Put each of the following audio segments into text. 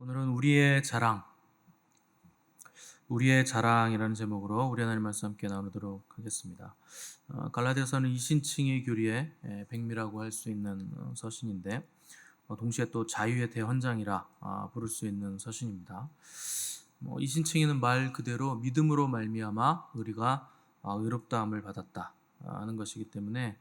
오늘은 우리의 자랑이라는 제목으로 우리 하나님 말씀 함께 나누도록 하겠습니다. 갈라디아서는 이신칭의 교리의 백미라고 할 수 있는 서신인데 동시에 또 자유의 대헌장이라 부를 수 있는 서신입니다. 이신칭에는 말 그대로 믿음으로 말미암아 우리가 의롭다함을 받았다 하는 것이기 때문에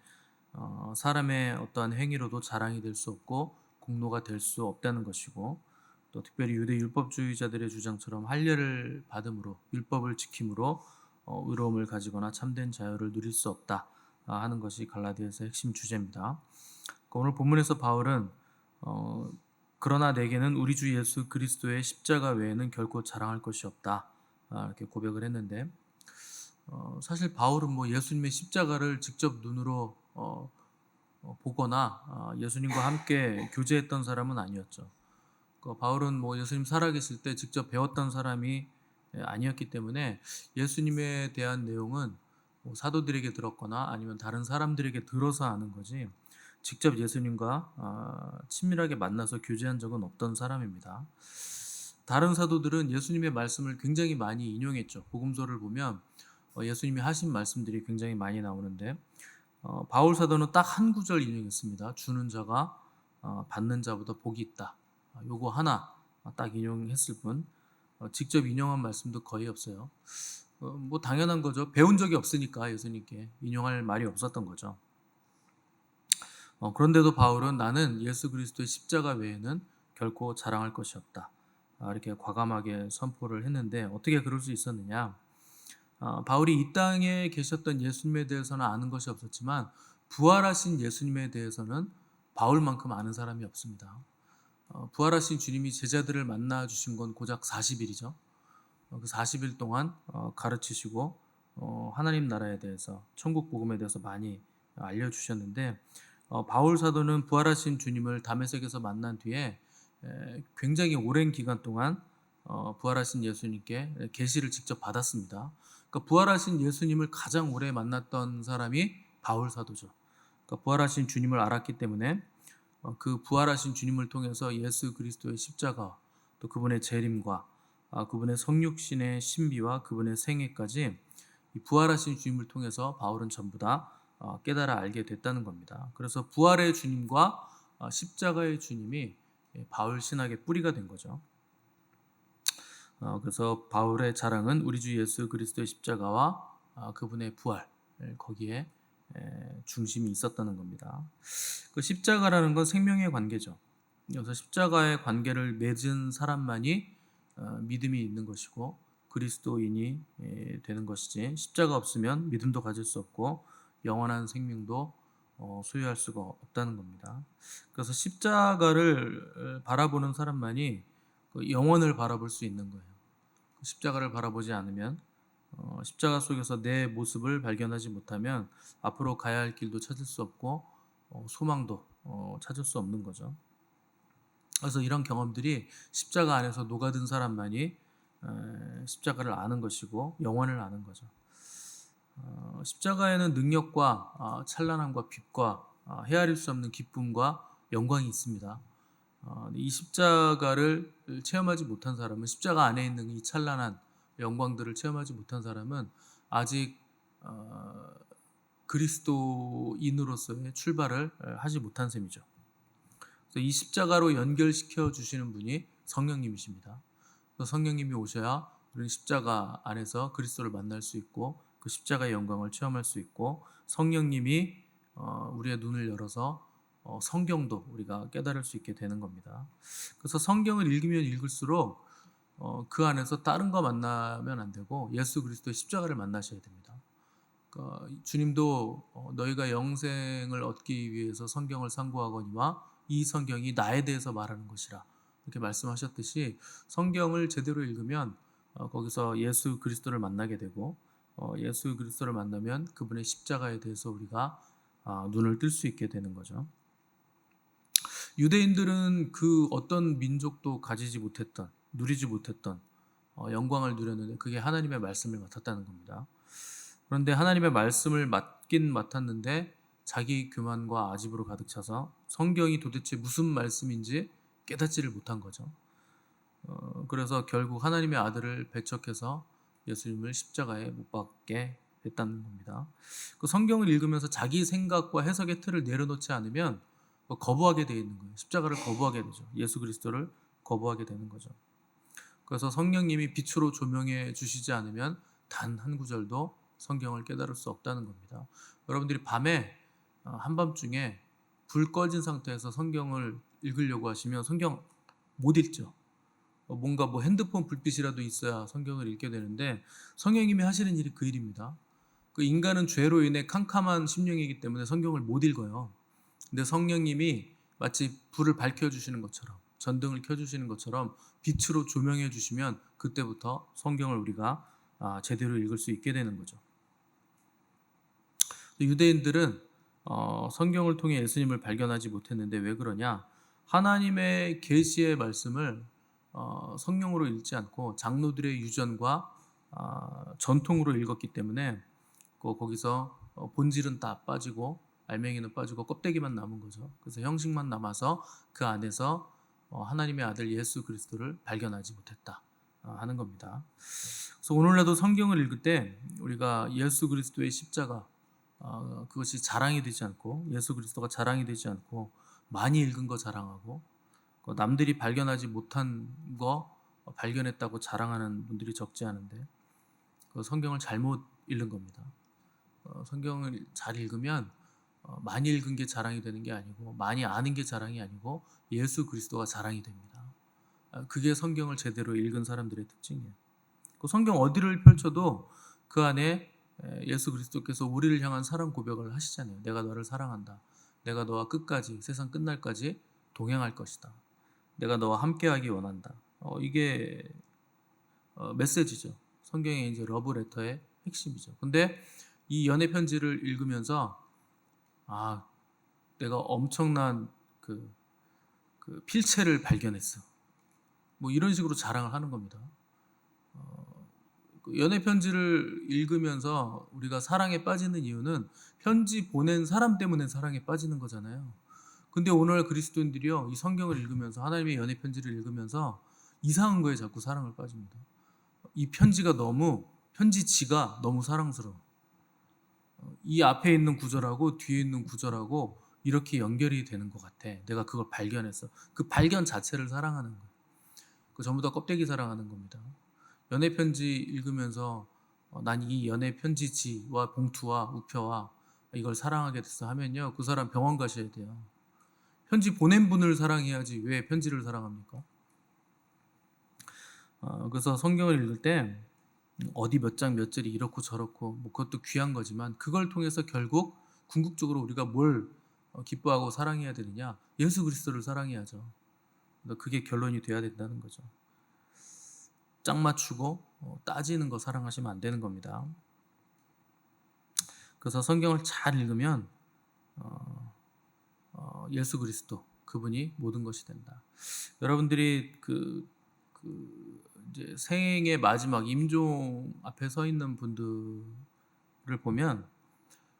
사람의 어떠한 행위로도 자랑이 될 수 없고 공로가 될 수 없다는 것이고, 또 특별히 유대 율법주의자들의 주장처럼 할례를 받음으로 율법을 지킴으로 의로움을 가지거나 참된 자유를 누릴 수 없다 하는 것이 갈라디아서의 핵심 주제입니다. 오늘 본문에서 바울은 그러나 내게는 우리 주 예수 그리스도의 십자가 외에는 결코 자랑할 것이 없다 이렇게 고백을 했는데, 사실 바울은 예수님의 십자가를 직접 눈으로 보거나 예수님과 함께 교제했던 사람은 아니었죠. 바울은 예수님 살아계실 때 직접 배웠던 사람이 아니었기 때문에 예수님에 대한 내용은 사도들에게 들었거나 아니면 다른 사람들에게 들어서 아는 거지, 직접 예수님과 친밀하게 만나서 교제한 적은 없던 사람입니다. 다른 사도들은 예수님의 말씀을 굉장히 많이 인용했죠. 복음서를 보면 예수님이 하신 말씀들이 굉장히 많이 나오는데, 바울 사도는 딱 한 구절 인용했습니다. 주는 자가 받는 자보다 복이 있다. 요거 하나 딱 인용했을 뿐, 직접 인용한 말씀도 거의 없어요. 당연한 거죠. 배운 적이 없으니까 예수님께 인용할 말이 없었던 거죠. 그런데도 바울은 나는 예수 그리스도의 십자가 외에는 결코 자랑할 것이 없다 이렇게 과감하게 선포를 했는데, 어떻게 그럴 수 있었느냐? 바울이 이 땅에 계셨던 예수님에 대해서는 아는 것이 없었지만 부활하신 예수님에 대해서는 바울만큼 아는 사람이 없습니다. 부활하신 주님이 제자들을 만나 주신 건 고작 40일이죠. 그 40일 동안 가르치시고 하나님 나라에 대해서, 천국 복음에 대해서 많이 알려주셨는데, 바울 사도는 부활하신 주님을 다메섹에서 만난 뒤에 굉장히 오랜 기간 동안 부활하신 예수님께 계시를 직접 받았습니다. 그러니까 부활하신 예수님을 가장 오래 만났던 사람이 바울 사도죠. 그러니까 부활하신 주님을 알았기 때문에 그 부활하신 주님을 통해서 예수 그리스도의 십자가, 또 그분의 재림과 그분의 성육신의 신비와 그분의 생애까지 이 부활하신 주님을 통해서 바울은 전부 다 깨달아 알게 됐다는 겁니다. 그래서 부활의 주님과 십자가의 주님이 바울 신학의 뿌리가 된 거죠. 그래서 바울의 자랑은 우리 주 예수 그리스도의 십자가와 그분의 부활, 거기에 중심이 있었다는 겁니다. 그 십자가라는 건 생명의 관계죠. 그래서 십자가의 관계를 맺은 사람만이 믿음이 있는 것이고 그리스도인이 되는 것이지, 십자가 없으면 믿음도 가질 수 없고 영원한 생명도 소유할 수가 없다는 겁니다. 그래서 십자가를 바라보는 사람만이 그 영원을 바라볼 수 있는 거예요. 십자가를 바라보지 않으면, 십자가 속에서 내 모습을 발견하지 못하면 앞으로 가야 할 길도 찾을 수 없고 소망도 찾을 수 없는 거죠. 그래서 이런 경험들이 십자가 안에서 녹아든 사람만이 십자가를 아는 것이고 영원을 아는 거죠. 십자가에는 능력과 찬란함과 빛과 헤아릴 수 없는 기쁨과 영광이 있습니다. 이 십자가를 체험하지 못한 사람은, 십자가 안에 있는 이 찬란한 영광들을 체험하지 못한 사람은 아직 그리스도인으로서의 출발을 하지 못한 셈이죠. 그래서 이 십자가로 연결시켜 주시는 분이 성령님이십니다. 그래서 성령님이 오셔야 우리는 십자가 안에서 그리스도를 만날 수 있고 그 십자가의 영광을 체험할 수 있고, 성령님이 우리의 눈을 열어서 성경도 우리가 깨달을 수 있게 되는 겁니다. 그래서 성경을 읽으면 읽을수록 그 안에서 다른 거 만나면 안 되고 예수 그리스도의 십자가를 만나셔야 됩니다. 그러니까 주님도 너희가 영생을 얻기 위해서 성경을 상고하거니와 이 성경이 나에 대해서 말하는 것이라 이렇게 말씀하셨듯이, 성경을 제대로 읽으면 거기서 예수 그리스도를 만나게 되고, 예수 그리스도를 만나면 그분의 십자가에 대해서 우리가 눈을 뜰 수 있게 되는 거죠. 유대인들은 그 어떤 민족도 가지지 못했던, 누리지 못했던 영광을 누렸는데 그게 하나님의 말씀을 맡았다는 겁니다. 그런데 하나님의 말씀을 맡긴 맡았는데 자기 교만과 아집으로 가득 차서 성경이 도대체 무슨 말씀인지 깨닫지를 못한 거죠. 그래서 결국 하나님의 아들을 배척해서 예수님을 십자가에 못 박게 됐다는 겁니다. 그 성경을 읽으면서 자기 생각과 해석의 틀을 내려놓지 않으면 거부하게 되어 있는 거예요. 십자가를 거부하게 되죠. 예수 그리스도를 거부하게 되는 거죠. 그래서 성령님이 빛으로 조명해 주시지 않으면 단 한 구절도 성경을 깨달을 수 없다는 겁니다. 여러분들이 밤에 한밤중에 불 꺼진 상태에서 성경을 읽으려고 하시면 성경 못 읽죠. 뭔가 핸드폰 불빛이라도 있어야 성경을 읽게 되는데, 성령님이 하시는 일이 그 일입니다. 그 인간은 죄로 인해 캄캄한 심령이기 때문에 성경을 못 읽어요. 근데 성령님이 마치 불을 밝혀주시는 것처럼, 전등을 켜주시는 것처럼 빛으로 조명해 주시면 그때부터 성경을 우리가 제대로 읽을 수 있게 되는 거죠. 유대인들은 성경을 통해 예수님을 발견하지 못했는데 왜 그러냐? 하나님의 계시의 말씀을 성령으로 읽지 않고 장로들의 유전과 전통으로 읽었기 때문에 거기서 본질은 다 빠지고 알맹이는 빠지고 껍데기만 남은 거죠. 그래서 형식만 남아서 그 안에서 하나님의 아들 예수 그리스도를 발견하지 못했다 하는 겁니다. 그래서 오늘날도 성경을 읽을 때 우리가 예수 그리스도의 십자가, 그것이 자랑이 되지 않고, 예수 그리스도가 자랑이 되지 않고 많이 읽은 거 자랑하고, 남들이 발견하지 못한 거 발견했다고 자랑하는 분들이 적지 않은데, 그 성경을 잘못 읽는 겁니다. 성경을 잘 읽으면 많이 읽은 게 자랑이 되는 게 아니고, 많이 아는 게 자랑이 아니고 예수 그리스도가 자랑이 됩니다. 그게 성경을 제대로 읽은 사람들의 특징이에요. 그 성경 어디를 펼쳐도 그 안에 예수 그리스도께서 우리를 향한 사랑 고백을 하시잖아요. 내가 너를 사랑한다. 내가 너와 끝까지, 세상 끝날까지 동행할 것이다. 내가 너와 함께하기 원한다. 이게 메시지죠. 성경의 이제 러브레터의 핵심이죠. 근데 이 연애 편지를 읽으면서 내가 엄청난 그 필체를 발견했어. 이런 식으로 자랑을 하는 겁니다. 연애 편지를 읽으면서 우리가 사랑에 빠지는 이유는 편지 보낸 사람 때문에 사랑에 빠지는 거잖아요. 근데 오늘 그리스도인들이요, 이 성경을 읽으면서, 하나님의 연애 편지를 읽으면서 이상한 거에 자꾸 사랑을 빠집니다. 이 편지지가 너무 사랑스러워. 이 앞에 있는 구절하고 뒤에 있는 구절하고 이렇게 연결이 되는 것 같아. 내가 그걸 발견했어. 그 발견 자체를 사랑하는 거예요. 그 전부 다 껍데기 사랑하는 겁니다. 연애 편지 읽으면서 난 이 연애 편지지와 봉투와 우표와 이걸 사랑하게 됐어 하면요, 그 사람 병원 가셔야 돼요. 편지 보낸 분을 사랑해야지 왜 편지를 사랑합니까? 그래서 성경을 읽을 때 어디 몇 장 몇 절이 이렇고 저렇고 그것도 귀한 거지만, 그걸 통해서 결국 궁극적으로 우리가 뭘 기뻐하고 사랑해야 되느냐? 예수 그리스도를 사랑해야죠. 그게 결론이 돼야 된다는 거죠. 짝 맞추고 따지는 거 사랑하시면 안 되는 겁니다. 그래서 성경을 잘 읽으면 예수 그리스도, 그분이 모든 것이 된다. 여러분들이 이제 생의 마지막 임종 앞에 서 있는 분들을 보면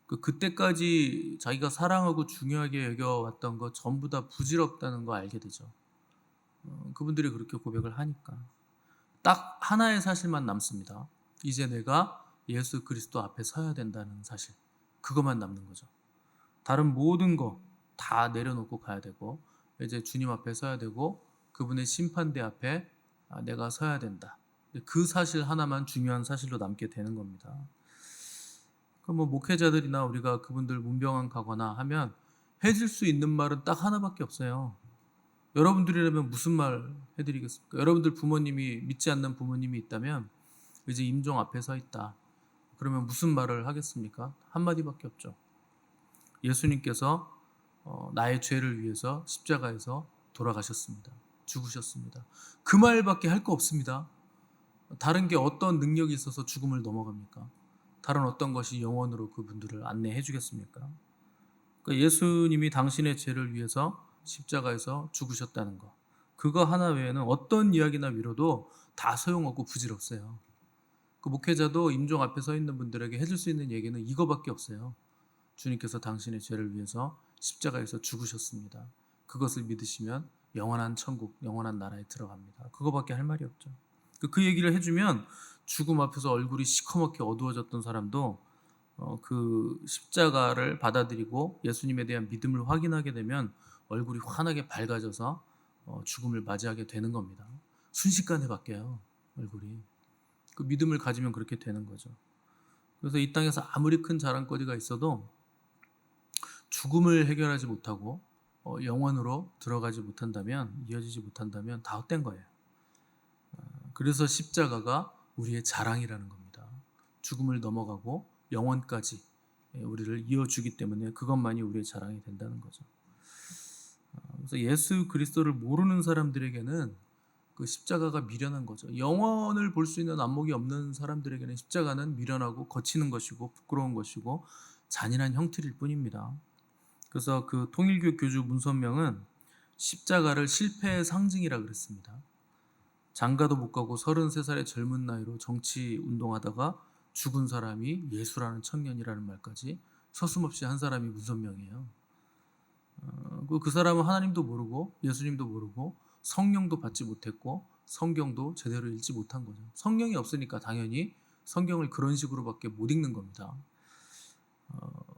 그때까지 자기가 사랑하고 중요하게 여겨왔던 거 전부 다 부질없다는 거 알게 되죠. 그분들이 그렇게 고백을 하니까 딱 하나의 사실만 남습니다. 이제 내가 예수 그리스도 앞에 서야 된다는 사실, 그것만 남는 거죠. 다른 모든 거 다 내려놓고 가야 되고, 이제 주님 앞에 서야 되고, 그분의 심판대 앞에 내가 서야 된다. 그 사실 하나만 중요한 사실로 남게 되는 겁니다. 그럼 목회자들이나 우리가 그분들 문병한 가거나 하면 해줄 수 있는 말은 딱 하나밖에 없어요. 여러분들이라면 무슨 말 해드리겠습니까? 여러분들 부모님이, 믿지 않는 부모님이 있다면 이제 임종 앞에 서 있다. 그러면 무슨 말을 하겠습니까? 한마디밖에 없죠. 예수님께서 나의 죄를 위해서 십자가에서 돌아가셨습니다. 죽으셨습니다. 그 말밖에 할 거 없습니다. 다른 게 어떤 능력이 있어서 죽음을 넘어갑니까? 다른 어떤 것이 영원으로 그분들을 안내해 주겠습니까? 그러니까 예수님이 당신의 죄를 위해서 십자가에서 죽으셨다는 거, 그거 하나 외에는 어떤 이야기나 위로도 다 소용없고 부질없어요. 그 목회자도 임종 앞에 서 있는 분들에게 해줄 수 있는 얘기는 이거밖에 없어요. 주님께서 당신의 죄를 위해서 십자가에서 죽으셨습니다. 그것을 믿으시면 영원한 천국, 영원한 나라에 들어갑니다. 그거밖에 할 말이 없죠. 그 얘기를 해주면 죽음 앞에서 얼굴이 시커멓게 어두워졌던 사람도 그 십자가를 받아들이고 예수님에 대한 믿음을 확인하게 되면 얼굴이 환하게 밝아져서 죽음을 맞이하게 되는 겁니다. 순식간에 바뀌어요, 얼굴이. 그 믿음을 가지면 그렇게 되는 거죠. 그래서 이 땅에서 아무리 큰 자랑거리가 있어도 죽음을 해결하지 못하고 영원으로 들어가지 못한다면, 이어지지 못한다면 다 헛된 거예요. 그래서 십자가가 우리의 자랑이라는 겁니다. 죽음을 넘어가고 영원까지 우리를 이어주기 때문에 그것만이 우리의 자랑이 된다는 거죠. 그래서 예수 그리스도를 모르는 사람들에게는 그 십자가가 미련한 거죠. 영원을 볼 수 있는 안목이 없는 사람들에게는 십자가는 미련하고 거치는 것이고 부끄러운 것이고 잔인한 형틀일 뿐입니다. 그래서 그 통일교 교주 문선명은 십자가를 실패의 상징이라 그랬습니다. 장가도 못 가고 33살의 젊은 나이로 정치 운동하다가 죽은 사람이 예수라는 청년이라는 말까지 서슴없이 한 사람이 문선명이에요. 그 사람은 하나님도 모르고 예수님도 모르고 성령도 받지 못했고 성경도 제대로 읽지 못한 거죠. 성령이 없으니까 당연히 성경을 그런 식으로밖에 못 읽는 겁니다.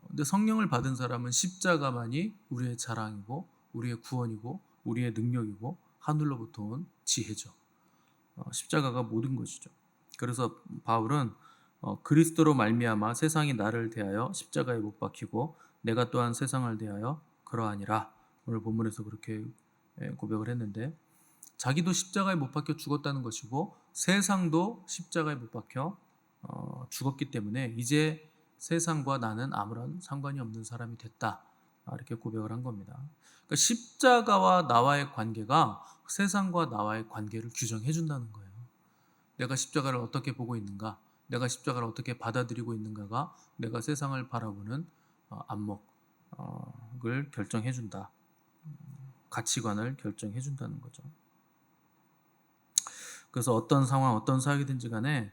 근데 성령을 받은 사람은 십자가만이 우리의 자랑이고 우리의 구원이고 우리의 능력이고 하늘로부터 온 지혜죠. 십자가가 모든 것이죠. 그래서 바울은 그리스도로 말미암아 세상이 나를 대하여 십자가에 못 박히고 내가 또한 세상을 대하여 그러하니라. 오늘 본문에서 그렇게 고백을 했는데 자기도 십자가에 못 박혀 죽었다는 것이고 세상도 십자가에 못 박혀 죽었기 때문에 이제 세상과 나는 아무런 상관이 없는 사람이 됐다. 이렇게 고백을 한 겁니다. 그러니까 십자가와 나와의 관계가 세상과 나와의 관계를 규정해 준다는 거예요. 내가 십자가를 어떻게 보고 있는가, 내가 십자가를 어떻게 받아들이고 있는가가 내가 세상을 바라보는 안목을 결정해 준다. 가치관을 결정해 준다는 거죠. 그래서 어떤 상황, 어떤 사역이든지 간에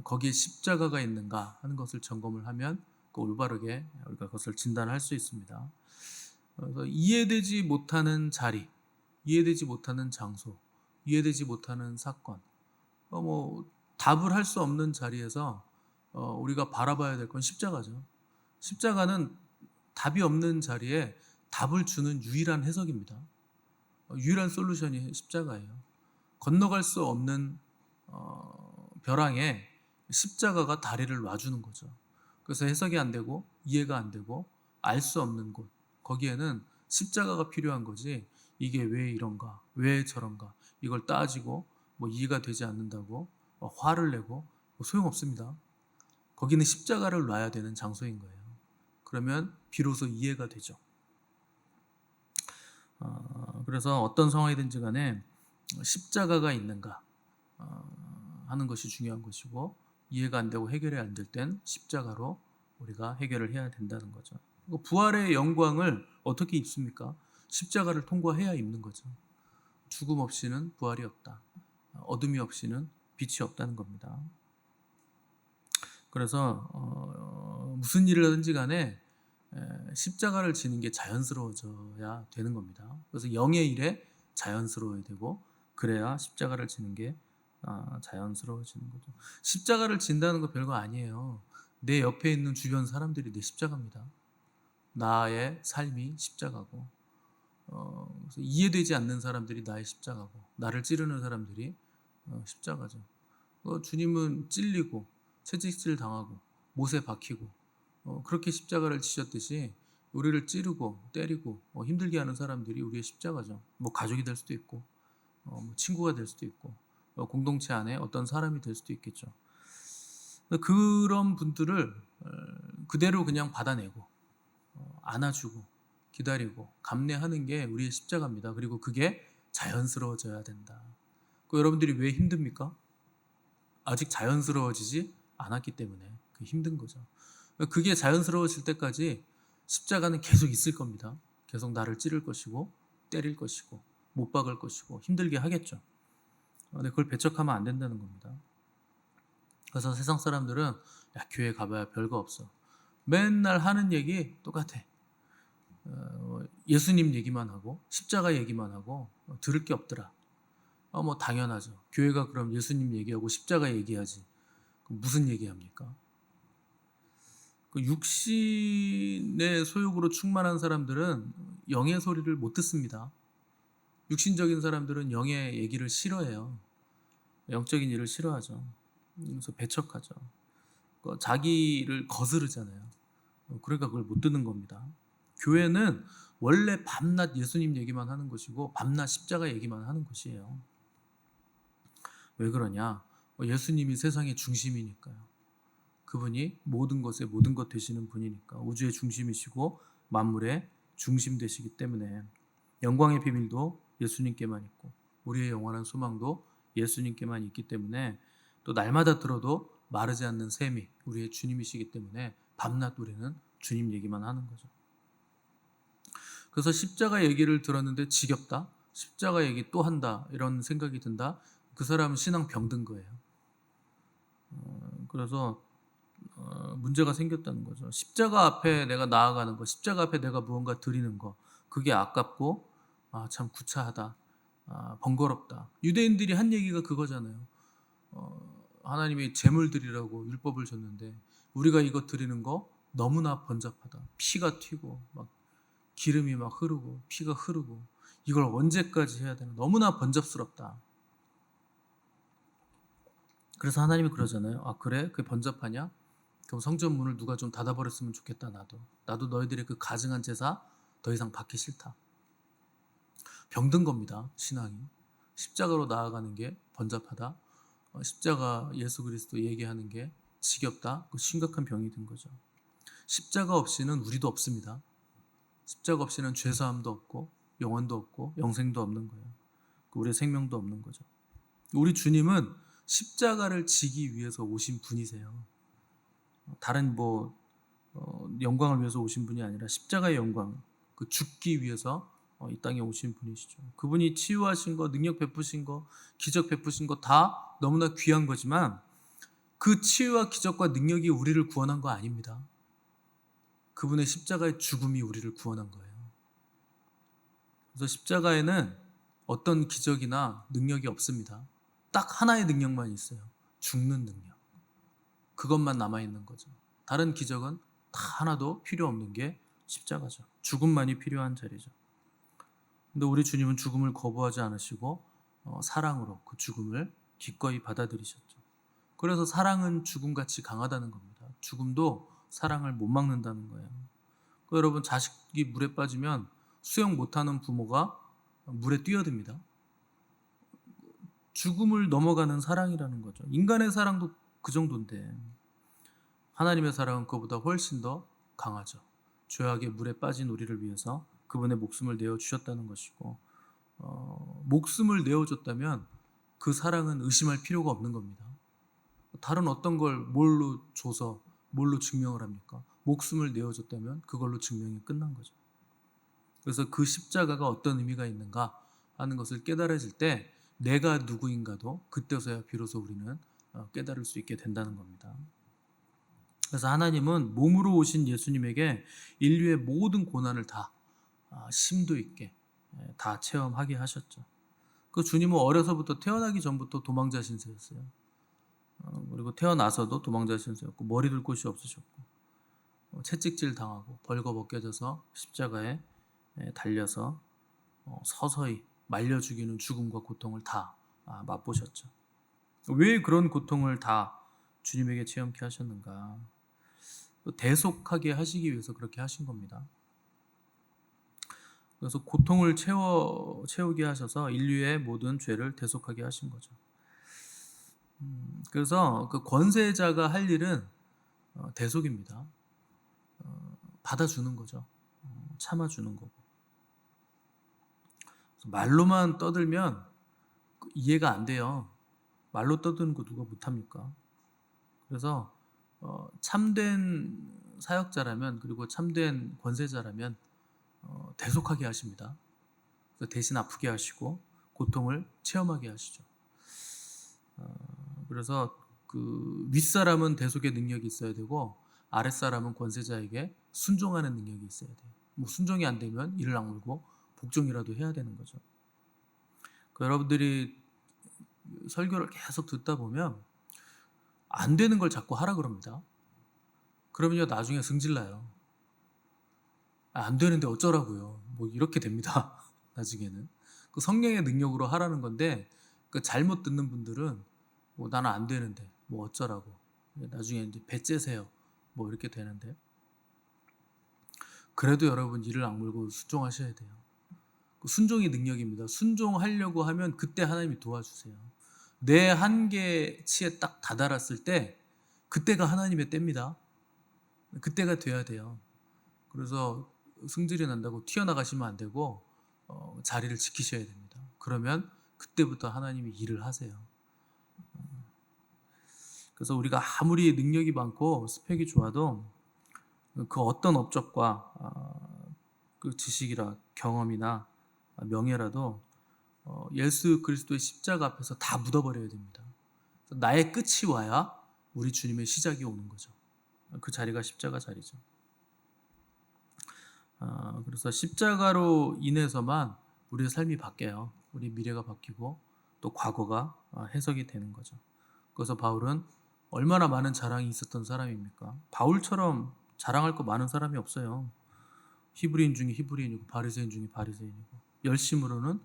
거기에 십자가가 있는가 하는 것을 점검을 하면 올바르게 우리가 그것을 진단할 수 있습니다. 그래서 이해되지 못하는 자리, 이해되지 못하는 장소, 이해되지 못하는 사건, 답을 할 수 없는 자리에서 우리가 바라봐야 될 건 십자가죠. 십자가는 답이 없는 자리에 답을 주는 유일한 해석입니다. 유일한 솔루션이 십자가예요. 건너갈 수 없는 벼랑에 십자가가 다리를 놔주는 거죠. 그래서 해석이 안 되고 이해가 안 되고 알 수 없는 곳, 거기에는 십자가가 필요한 거지 이게 왜 이런가, 왜 저런가 이걸 따지고 이해가 되지 않는다고 화를 내고 소용없습니다. 거기는 십자가를 놔야 되는 장소인 거예요. 그러면 비로소 이해가 되죠. 그래서 어떤 상황이든지 간에 십자가가 있는가 하는 것이 중요한 것이고 이해가 안 되고 해결이 안 될 땐 십자가로 우리가 해결을 해야 된다는 거죠. 부활의 영광을 어떻게 입습니까? 십자가를 통과해야 입는 거죠. 죽음 없이는 부활이 없다. 어둠이 없이는 빛이 없다는 겁니다. 그래서 무슨 일을 하든지 간에 십자가를 지는 게 자연스러워져야 되는 겁니다. 그래서 영의 일에 자연스러워야 되고 그래야 십자가를 지는 게 자연스러워지는 거죠. 십자가를 진다는 거 별거 아니에요. 내 옆에 있는 주변 사람들이 내 십자가입니다. 나의 삶이 십자가고 그래서 이해되지 않는 사람들이 나의 십자가고 나를 찌르는 사람들이 십자가죠. 주님은 찔리고 채찍질 당하고 못에 박히고 그렇게 십자가를 지셨듯이 우리를 찌르고 때리고 힘들게 하는 사람들이 우리의 십자가죠. 가족이 될 수도 있고 친구가 될 수도 있고 공동체 안에 어떤 사람이 될 수도 있겠죠. 그런 분들을 그대로 그냥 받아내고 안아주고 기다리고 감내하는 게 우리의 십자가입니다. 그리고 그게 자연스러워져야 된다. 여러분들이 왜 힘듭니까? 아직 자연스러워지지 않았기 때문에 힘든 거죠. 그게 자연스러워질 때까지 십자가는 계속 있을 겁니다. 계속 나를 찌를 것이고 때릴 것이고 못 박을 것이고 힘들게 하겠죠. 근데 그걸 배척하면 안 된다는 겁니다. 그래서 세상 사람들은 교회 가봐야 별거 없어. 맨날 하는 얘기 똑같아. 예수님 얘기만 하고 십자가 얘기만 하고 들을 게 없더라. 뭐 당연하죠. 교회가 그럼 예수님 얘기하고 십자가 얘기하지. 그럼 무슨 얘기합니까? 그 육신의 소욕으로 충만한 사람들은 영의 소리를 못 듣습니다. 육신적인 사람들은 영의 얘기를 싫어해요. 영적인 일을 싫어하죠. 그래서 배척하죠. 자기를 거스르잖아요. 그러니까 그걸 못 듣는 겁니다. 교회는 원래 밤낮 예수님 얘기만 하는 것이고 밤낮 십자가 얘기만 하는 것이에요. 왜 그러냐? 예수님이 세상의 중심이니까요. 그분이 모든 것의 모든 것 되시는 분이니까, 우주의 중심이시고 만물의 중심 되시기 때문에 영광의 비밀도 예수님께만 있고 우리의 영원한 소망도 예수님께만 있기 때문에, 또 날마다 들어도 마르지 않는 샘이 우리의 주님이시기 때문에 밤낮 우리는 주님 얘기만 하는 거죠. 그래서 십자가 얘기를 들었는데 지겹다, 십자가 얘기 또 한다, 이런 생각이 든다, 그 사람은 신앙 병든 거예요. 그래서 문제가 생겼다는 거죠. 십자가 앞에 내가 나아가는 거, 십자가 앞에 내가 무언가 드리는 거, 그게 아깝고 참 구차하다, 번거롭다. 유대인들이 한 얘기가 그거잖아요. 하나님이 제물 드리라고 율법을 줬는데 우리가 이거 드리는 거 너무나 번잡하다. 피가 튀고 막 기름이 막 흐르고 피가 흐르고 이걸 언제까지 해야 되나, 너무나 번잡스럽다. 그래서 하나님이 그러잖아요. 그래? 그게 번잡하냐? 그럼 성전 문을 누가 좀 닫아버렸으면 좋겠다. 나도 너희들의 그 가증한 제사 더 이상 받기 싫다. 병든 겁니다. 신앙이. 십자가로 나아가는 게 번잡하다, 십자가 예수 그리스도 얘기하는 게 지겹다, 그 심각한 병이 든 거죠. 십자가 없이는 우리도 없습니다. 십자가 없이는 죄사함도 없고 영원도 없고 영생도 없는 거예요. 우리의 생명도 없는 거죠. 우리 주님은 십자가를 지기 위해서 오신 분이세요. 다른 영광을 위해서 오신 분이 아니라 십자가의 영광, 그 죽기 위해서 이 땅에 오신 분이시죠. 그분이 치유하신 거, 능력 베푸신 거, 기적 베푸신 거 다 너무나 귀한 거지만 그 치유와 기적과 능력이 우리를 구원한 거 아닙니다. 그분의 십자가의 죽음이 우리를 구원한 거예요. 그래서 십자가에는 어떤 기적이나 능력이 없습니다. 딱 하나의 능력만 있어요. 죽는 능력. 그것만 남아있는 거죠. 다른 기적은 다 하나도 필요 없는 게 십자가죠. 죽음만이 필요한 자리죠. 근데 우리 주님은 죽음을 거부하지 않으시고 사랑으로 그 죽음을 기꺼이 받아들이셨죠. 그래서 사랑은 죽음같이 강하다는 겁니다. 죽음도 사랑을 못 막는다는 거예요. 여러분, 자식이 물에 빠지면 수영 못하는 부모가 물에 뛰어듭니다. 죽음을 넘어가는 사랑이라는 거죠. 인간의 사랑도 그 정도인데 하나님의 사랑은 그보다 훨씬 더 강하죠. 죄악의 물에 빠진 우리를 위해서 그분의 목숨을 내어주셨다는 것이고, 목숨을 내어줬다면 그 사랑은 의심할 필요가 없는 겁니다. 다른 어떤 걸 뭘로 줘서 뭘로 증명을 합니까? 목숨을 내어줬다면 그걸로 증명이 끝난 거죠. 그래서 그 십자가가 어떤 의미가 있는가 하는 것을 깨달아질 때 내가 누구인가도 그때서야 비로소 우리는 깨달을 수 있게 된다는 겁니다. 그래서 하나님은 몸으로 오신 예수님에게 인류의 모든 고난을 다 심도 있게 다 체험하게 하셨죠. 그 주님은 어려서부터, 태어나기 전부터 도망자 신세였어요. 그리고 태어나서도 도망자 신세였고 머리 둘 곳이 없으셨고 채찍질 당하고 벌거벗겨져서 십자가에 달려서 서서히 말려 죽이는 죽음과 고통을 다 맛보셨죠. 왜 그런 고통을 다 주님에게 체험케 하셨는가? 대속하게 하시기 위해서 그렇게 하신 겁니다. 그래서 고통을 채우게 하셔서 인류의 모든 죄를 대속하게 하신 거죠. 그래서 그 권세자가 할 일은 대속입니다. 받아주는 거죠. 참아주는 거고. 말로만 떠들면 이해가 안 돼요. 말로 떠드는 거 누가 못합니까? 그래서 참된 사역자라면, 그리고 참된 권세자라면 대속하게 하십니다. 그래서 대신 아프게 하시고 고통을 체험하게 하시죠. 그래서 그 윗사람은 대속의 능력이 있어야 되고 아랫사람은 권세자에게 순종하는 능력이 있어야 돼요. 뭐 순종이 안 되면 이를 악물고 복종이라도 해야 되는 거죠. 여러분들이 설교를 계속 듣다 보면 안 되는 걸 자꾸 하라 그럽니다. 그러면요 나중에 승질나요. 안 되는데 어쩌라고요. 뭐 이렇게 됩니다. 나중에는 그 성령의 능력으로 하라는 건데 그 잘못 듣는 분들은 뭐 나는 안 되는데 뭐 어쩌라고 나중에 이제 배째세요. 뭐 이렇게 되는데 그래도 여러분 이를 악물고 순종하셔야 돼요. 그 순종이 능력입니다. 순종하려고 하면 그때 하나님이 도와주세요. 내 한계치에 딱 다다랐을 때 그때가 하나님의 때입니다. 그때가 돼야 돼요. 그래서 승질이 난다고 튀어나가시면 안 되고 자리를 지키셔야 됩니다. 그러면 그때부터 하나님이 일을 하세요. 그래서 우리가 아무리 능력이 많고 스펙이 좋아도 그 어떤 업적과 그 지식이라 경험이나 명예라도 예수 그리스도의 십자가 앞에서 다 묻어버려야 됩니다. 나의 끝이 와야 우리 주님의 시작이 오는 거죠. 그 자리가 십자가 자리죠. 그래서 십자가로 인해서만 우리의 삶이 바뀌어요. 우리 미래가 바뀌고 또 과거가 해석이 되는 거죠. 그래서 바울은 얼마나 많은 자랑이 있었던 사람입니까? 바울처럼 자랑할 거 많은 사람이 없어요. 히브리인 중에 히브리인이고 바리새인 중에 바리새인이고 열심으로는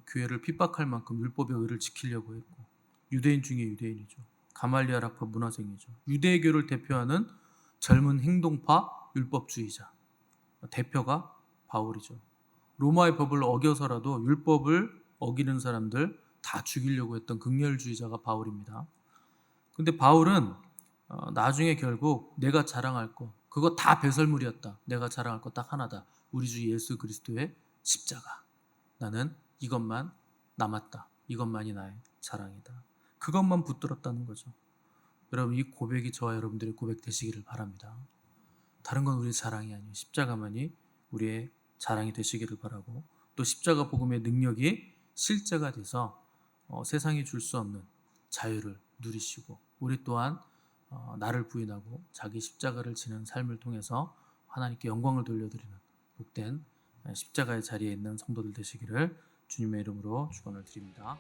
교회를 핍박할 만큼 율법의 의를 지키려고 했고 유대인 중에 유대인이죠. 가말리알 학파 문화생이죠. 유대교를 대표하는 젊은 행동파 율법주의자. 대표가 바울이죠. 로마의 법을 어겨서라도 율법을 어기는 사람들 다 죽이려고 했던 극렬주의자가 바울입니다. 근데 바울은 나중에 결국 내가 자랑할 거 그거 다 배설물이었다. 내가 자랑할 거 딱 하나다. 우리 주 예수 그리스도의 십자가. 나는 이것만 남았다. 이것만이 나의 자랑이다. 그것만 붙들었다는 거죠. 여러분 이 고백이 저와 여러분들의 고백 되시기를 바랍니다. 다른 건 우리의 자랑이 아니에요. 십자가만이 우리의 자랑이 되시기를 바라고 또 십자가 복음의 능력이 실제가 돼서 세상이 줄 수 없는 자유를 누리시고 우리 또한 나를 부인하고 자기 십자가를 지는 삶을 통해서 하나님께 영광을 돌려드리는 복된 십자가의 자리에 있는 성도들 되시기를 주님의 이름으로 축원을 드립니다.